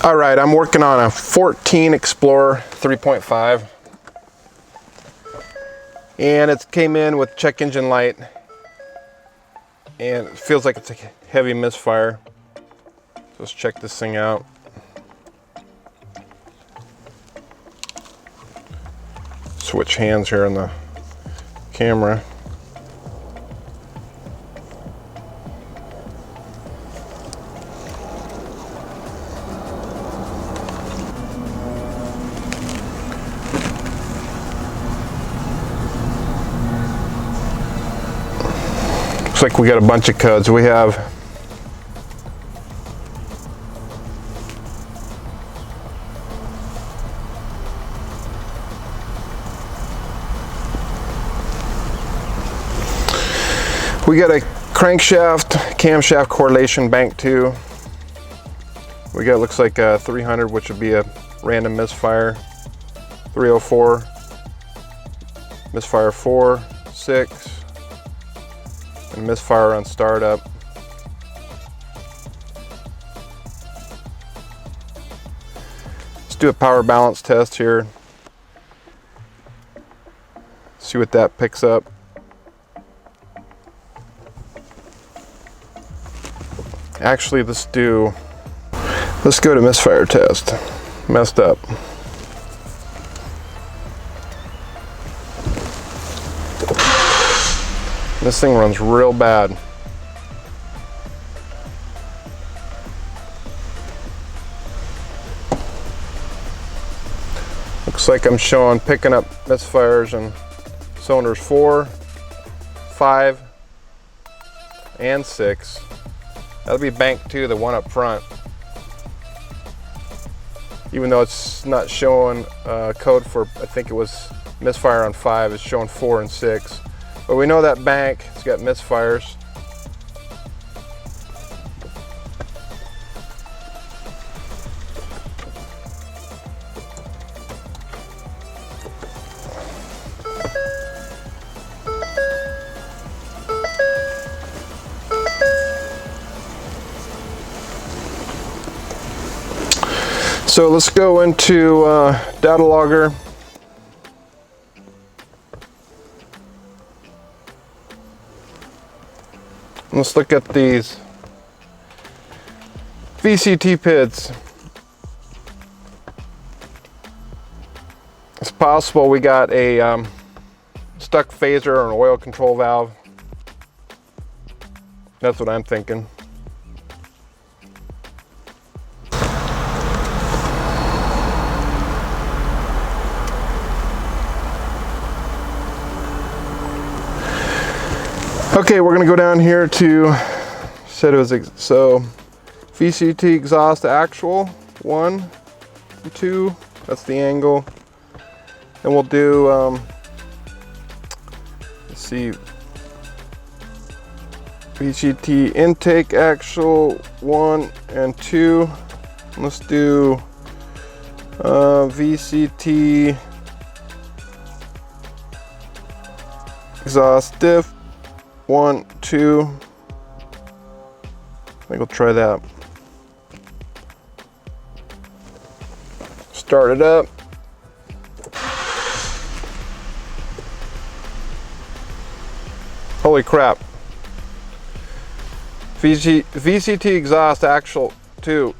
All right, I'm working on a 14 Explorer 3.5, and it came in with check engine light, and it feels like it's a heavy misfire. So let's check this thing out. Switch hands here on the camera. Looks like we got a bunch of codes. We have a crankshaft, camshaft correlation bank 2. We got, looks like a 300, which would be a random misfire. 304, misfire 4, 6, and misfire on startup. Let's do a power balance test here. See what that picks up. Actually, let's go to misfire test. Messed up. This thing runs real bad. Looks like I'm picking up misfires in cylinders 4, 5, and 6. That'll be bank 2, the one up front. Even though it's not showing code for, I think it was misfire on 5, it's showing 4 and 6. But we know that bank, it's got misfires. So let's go into data logger. Let's look at these VCT PIDs. It's possible we got a stuck phaser or an oil control valve. That's what I'm thinking. Okay, we're gonna go down here to, said it was, so VCT exhaust actual, 1 and 2, that's the angle. And we'll do, let's see, VCT intake actual, 1 and 2. Let's do VCT exhaust diff, 1, 2. I think we'll try that. Start it up. Holy crap. VCT exhaust actual 2,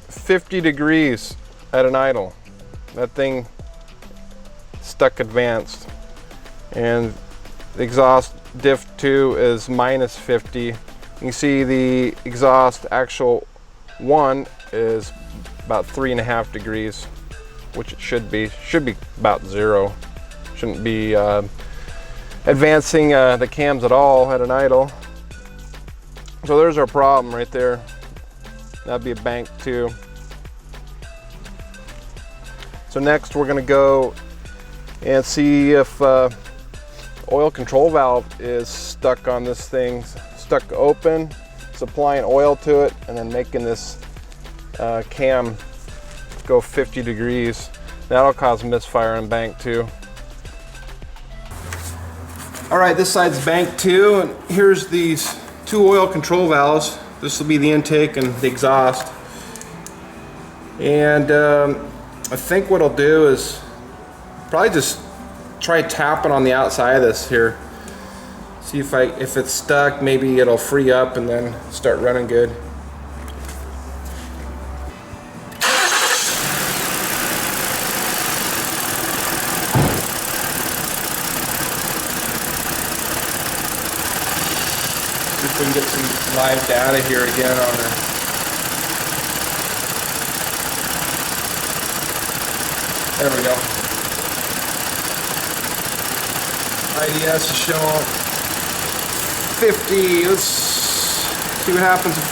50 degrees at an idle. That thing stuck advanced. And the exhaust diff 2 is minus 50. You can see the exhaust actual 1 is about 3.5 degrees, which it should be about 0. Shouldn't be advancing the cams at all at an idle. So there's our problem right there. That'd be a bank 2. So next we're gonna go and see if oil control valve is stuck on this thing, stuck open. It's applying oil to it and then making this cam go 50 degrees. That'll cause misfire in bank 2. All right, this side's bank 2, and here's these 2 oil control valves. This will be the intake and the exhaust. And I think what I'll do is probably just try tapping on the outside of this here. See if it's stuck, maybe it'll free up and then start running good. See if we can get some live data here again on the there we go. IDS is showing 50. Let's see what happens if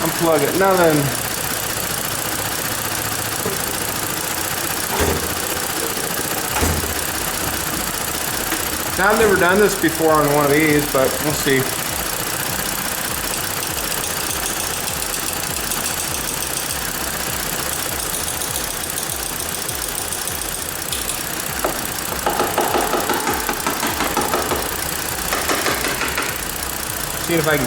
unplug it. Nothing. Now, I've never done this before on one of these, but we'll see. See if I can.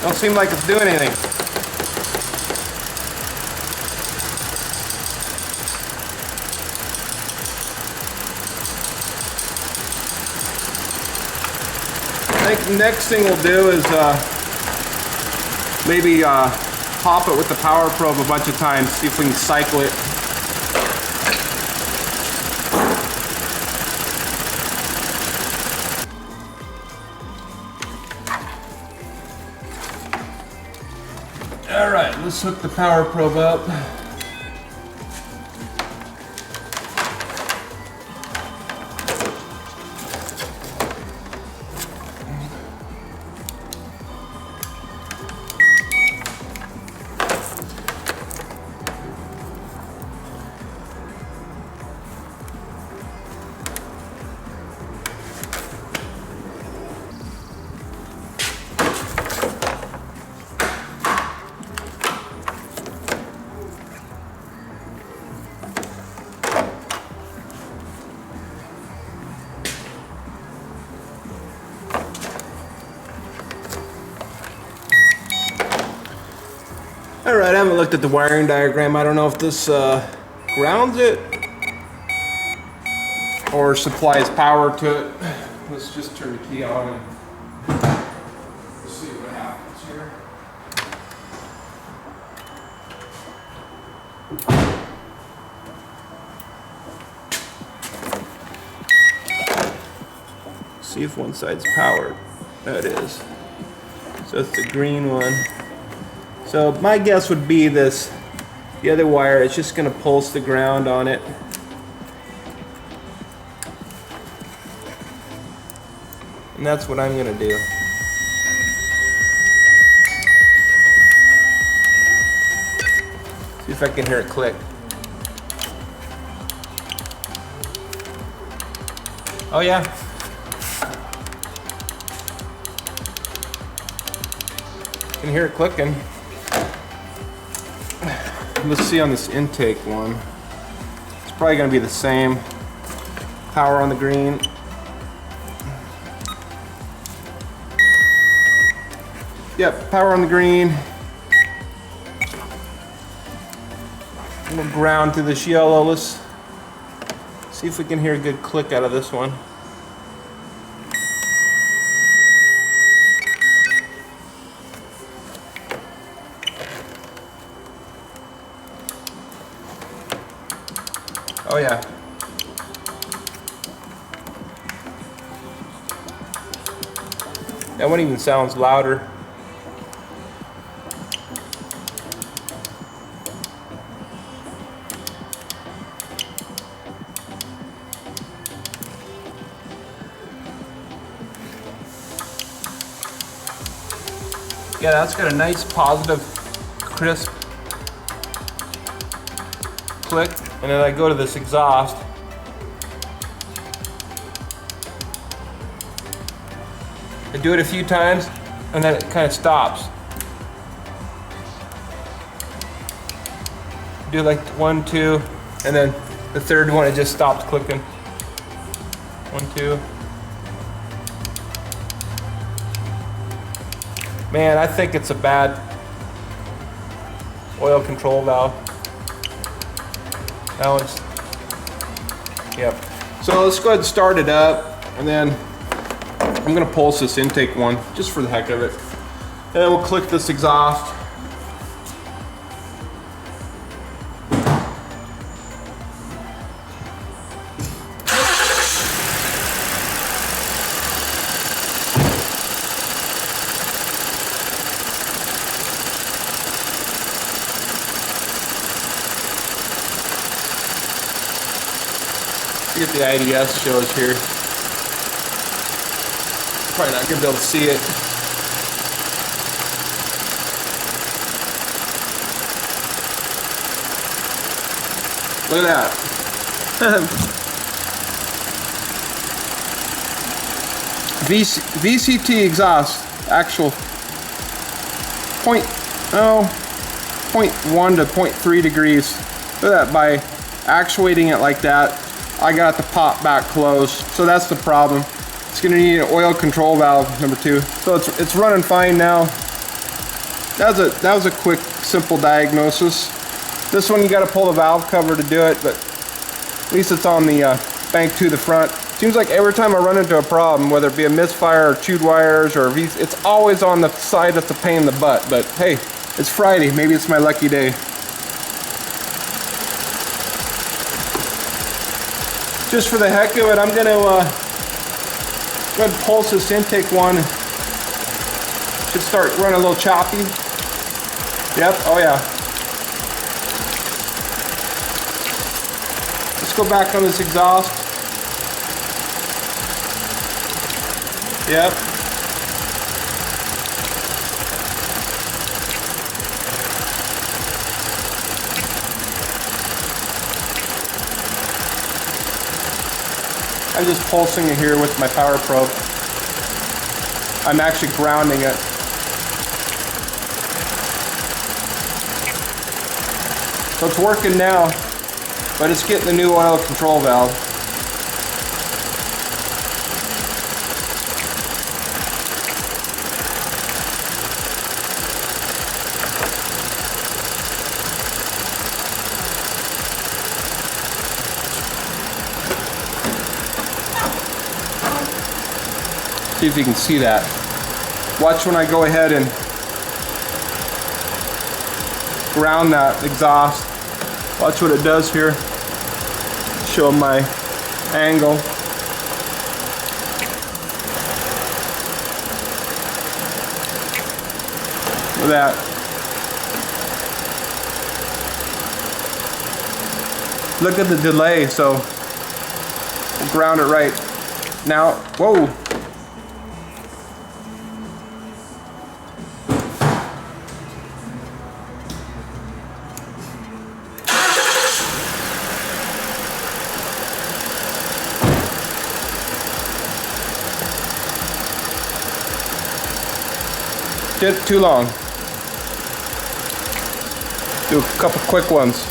Don't seem like it's doing anything. I think the next thing we'll do is maybe pop it with the power probe a bunch of times, see if we can cycle it. All right, let's hook the power probe up. Alright, I haven't looked at the wiring diagram. I don't know if this grounds it or supplies power to it. Let's just turn the key on and see what happens here. See if one side's powered. That is. So it's the green one. So my guess would be this, the other wire is just going to pulse the ground on it. And that's what I'm going to do. See if I can hear it click. Oh yeah. I can hear it clicking. Let's see on this intake one. It's probably going to be the same. Power on the green. Yep, power on the green. We'll ground through this yellow. Let's see if we can hear a good click out of this one. Oh yeah. That one even sounds louder. Yeah, that's got a nice positive, crisp click. And then I go to this exhaust. I do it a few times and then it kind of stops. do like 1, 2, and then the third one it just stopped clicking. 1, 2. Man, I think it's a bad oil control valve. That one's, yep. So let's go ahead and start it up, and then I'm gonna pulse this intake one just for the heck of it. And then we'll click this exhaust. Get the IDS shows here. Probably not gonna be able to see it. Look at that. VCT exhaust, actual 0.1 to 0.3 degrees. Look at that, by actuating it like that, I got the pop back closed. So that's the problem. It's gonna need an oil control valve, number 2. So it's running fine now. That was a quick, simple diagnosis. This one you gotta pull the valve cover to do it, but at least it's on the bank to the front. Seems like every time I run into a problem, whether it be a misfire or chewed wires or it's always on the side that's a pain in the butt. But hey, it's Friday, maybe it's my lucky day. Just for the heck of it, I'm gonna go ahead and pulse this intake one. Should start running a little choppy. Yep, oh yeah. Let's go back on this exhaust. Yep. I'm just pulsing it here with my power probe. I'm actually grounding it. So it's working now, but it's getting the new oil control valve. See if you can see that. Watch when I go ahead and ground that exhaust. Watch what it does here. Show my angle. Look at that. Look at the delay, so we'll ground it right now. Whoa. Did too long. Do a couple quick ones.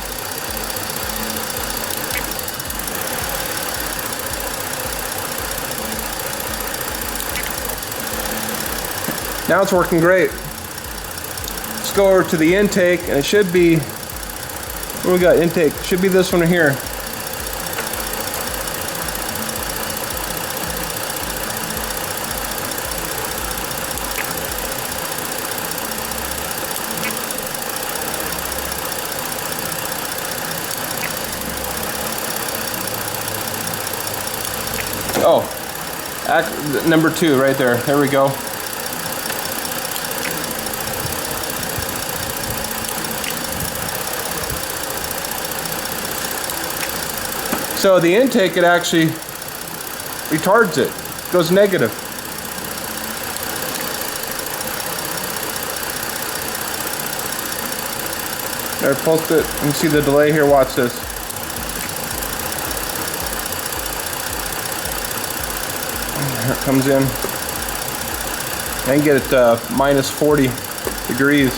Now it's working great. Let's go over to the intake, and it should be, what do we got? Intake should be this one here. Oh, number 2 right there. There we go. So the intake, it actually retards it. Goes negative. There, pulsed it. You can see the delay here. Watch this. Here it comes in. I can get it minus 40 degrees.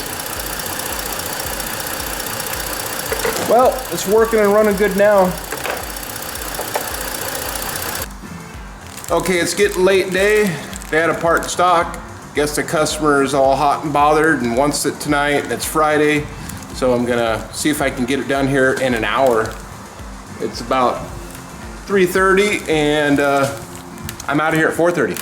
Well, it's working and running good now. Okay, it's getting late day. They had a part in stock. Guess the customer is all hot and bothered and wants it tonight, and it's Friday. So I'm gonna see if I can get it done here in an hour. It's about 3:30 and I'm out of here at 4:30.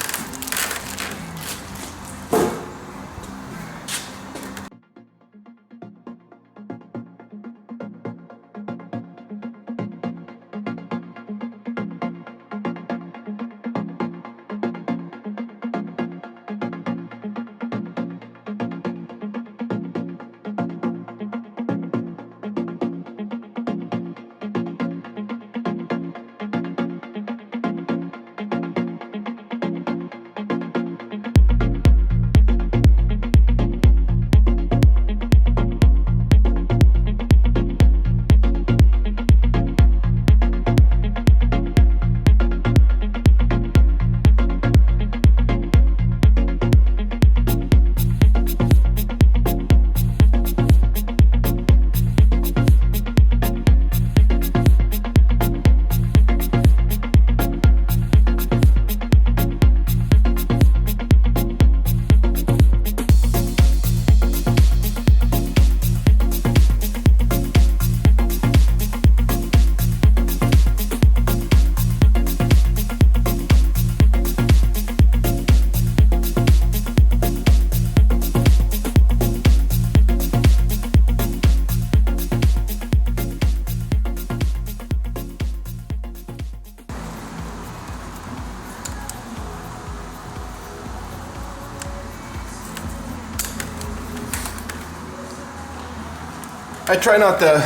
I try not to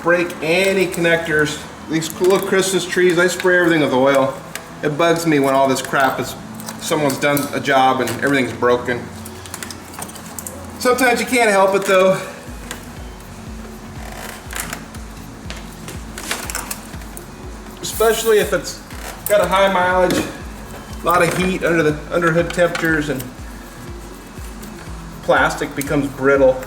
break any connectors. These little Christmas trees, I spray everything with oil. It bugs me when all this crap is, someone's done a job and everything's broken. Sometimes you can't help it though. Especially if it's got a high mileage, a lot of heat under the underhood temperatures, and plastic becomes brittle.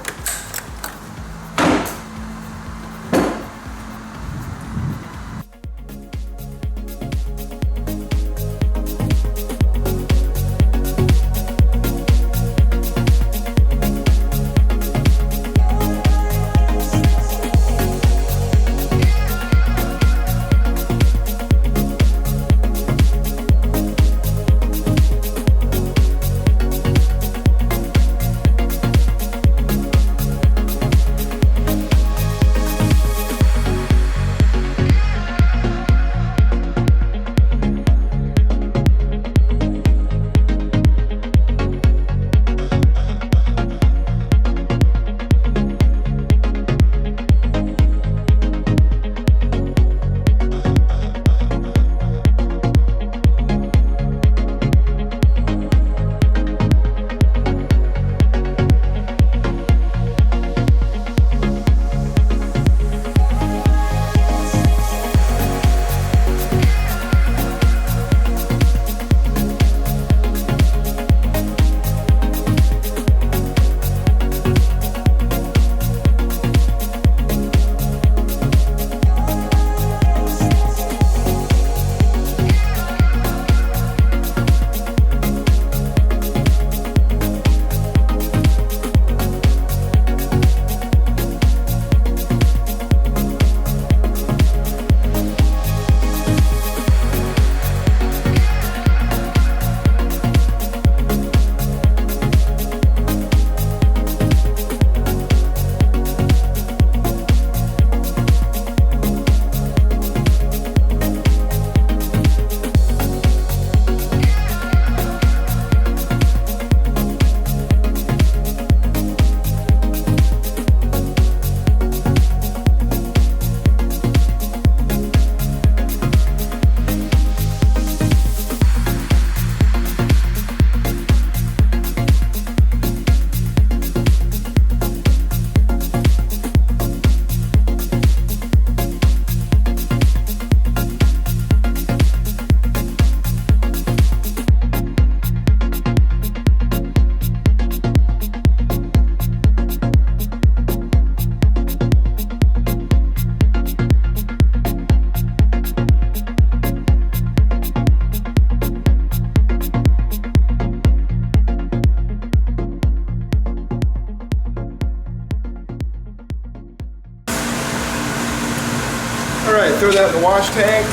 right, throw that in the wash tank.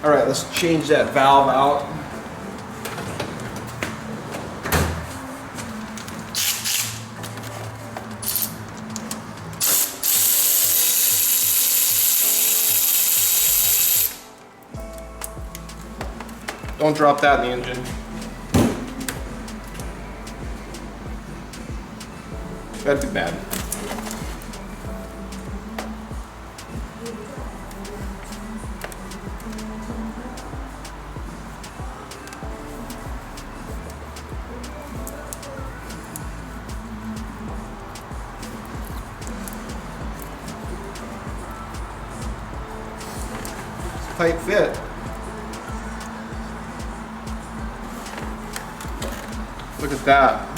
All right, let's change that valve out. Don't drop that in the engine. That'd be bad. Tight fit. Look at that.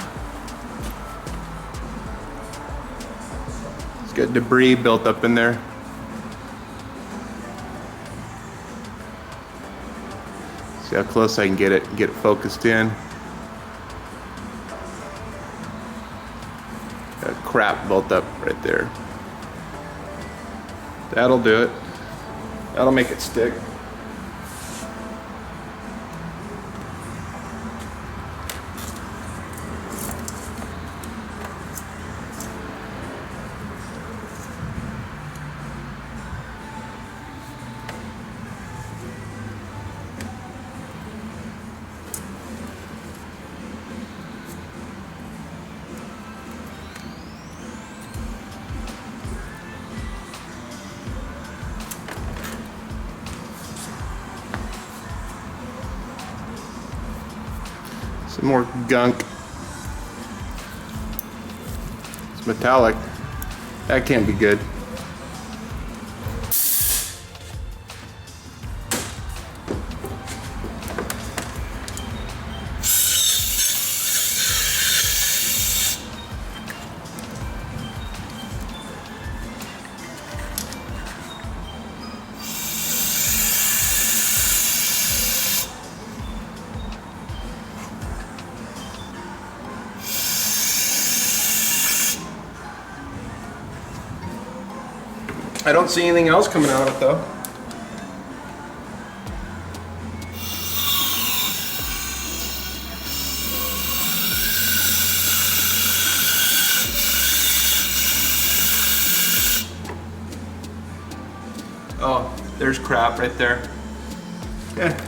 It's got debris built up in there. See how close I can get it focused in. Got crap built up right there. That'll do it. That'll make it stick. Some more gunk. It's metallic. That can't be good. I don't see anything else coming out of it though. Oh, there's crap right there. Yeah.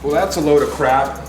Well, that's a load of crap.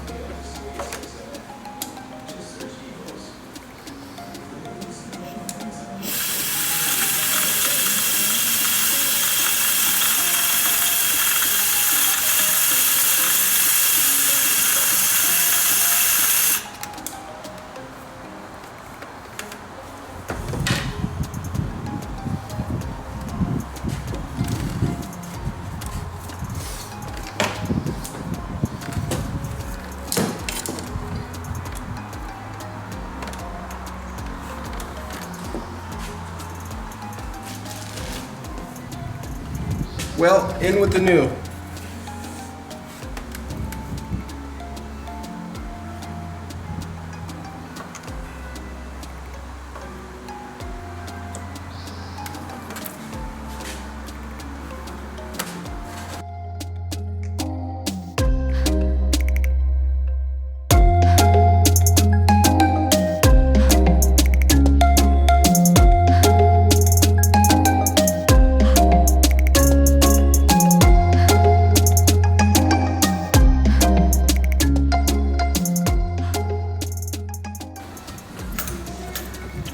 Well, in with the new.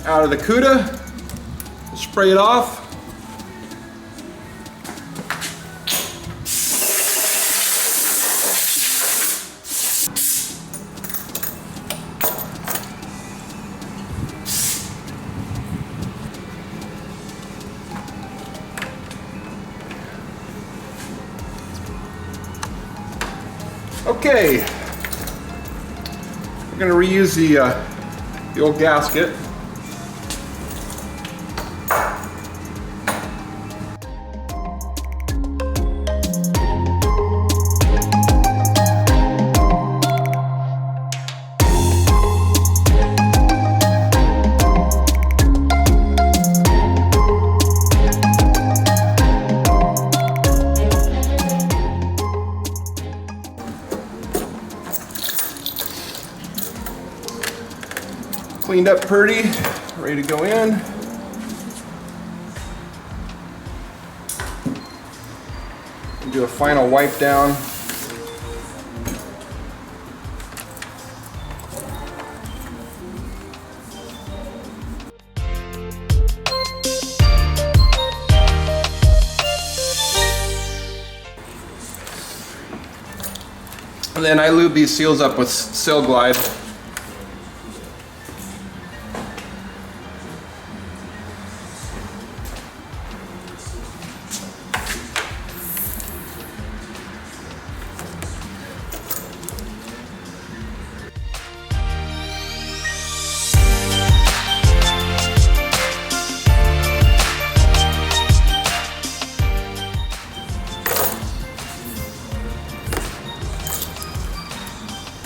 Out of the CUDA, spray it off. Okay, we're going to reuse the old gasket. Cleaned up pretty, ready to go in. And do a final wipe down. And then I lube these seals up with Seal Glide.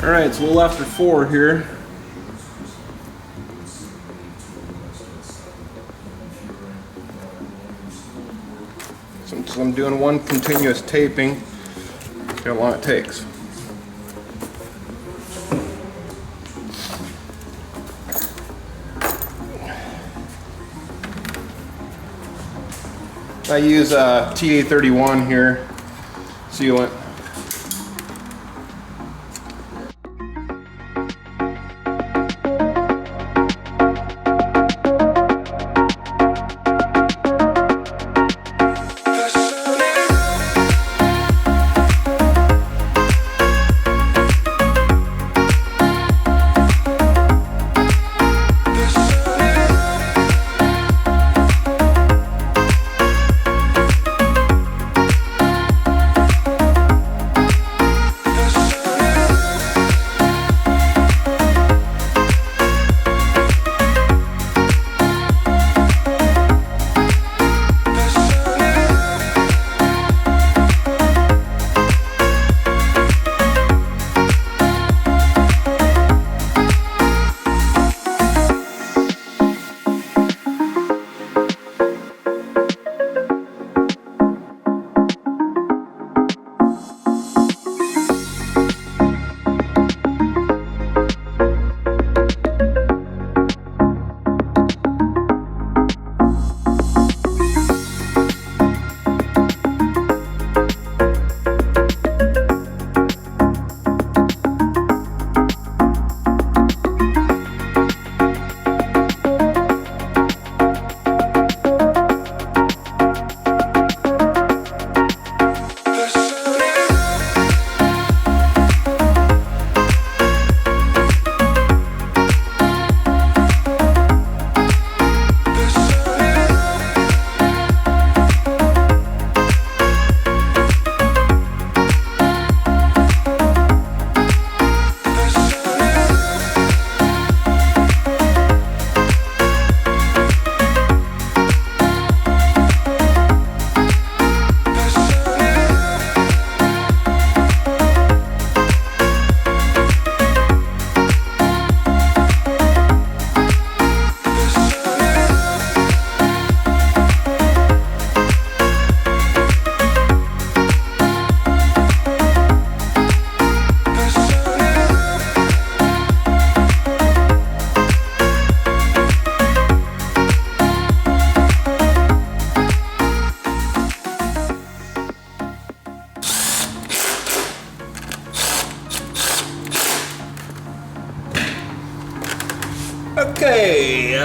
All right, it's a little after 4 here. So I'm doing one continuous taping. See how long it takes. I use TA31 here, sealant.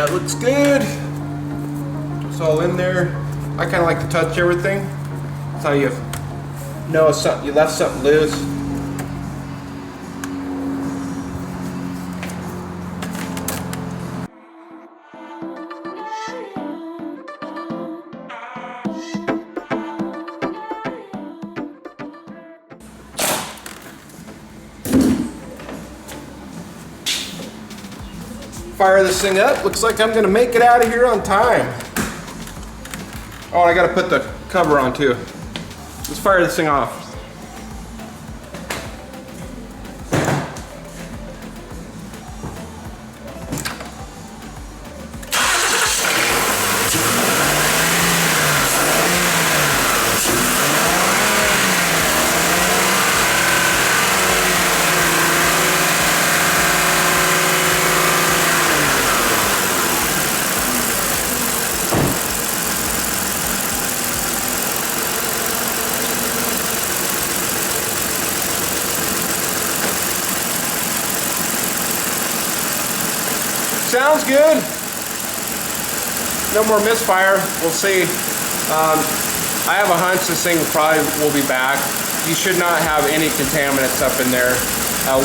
That looks good. It's all in there. I kind of like to touch everything. That's how you know something, you left something loose. Fire this thing up. Looks like I'm gonna make it out of here on time. Oh, I gotta put the cover on too. Let's fire this thing off. Sounds good. No more misfire. We'll see. I have a hunch this thing probably will be back. You should not have any contaminants up in there.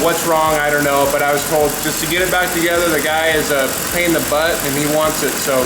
What's wrong, I don't know, but I was told just to get it back together. The guy is a pain in the butt and he wants it, so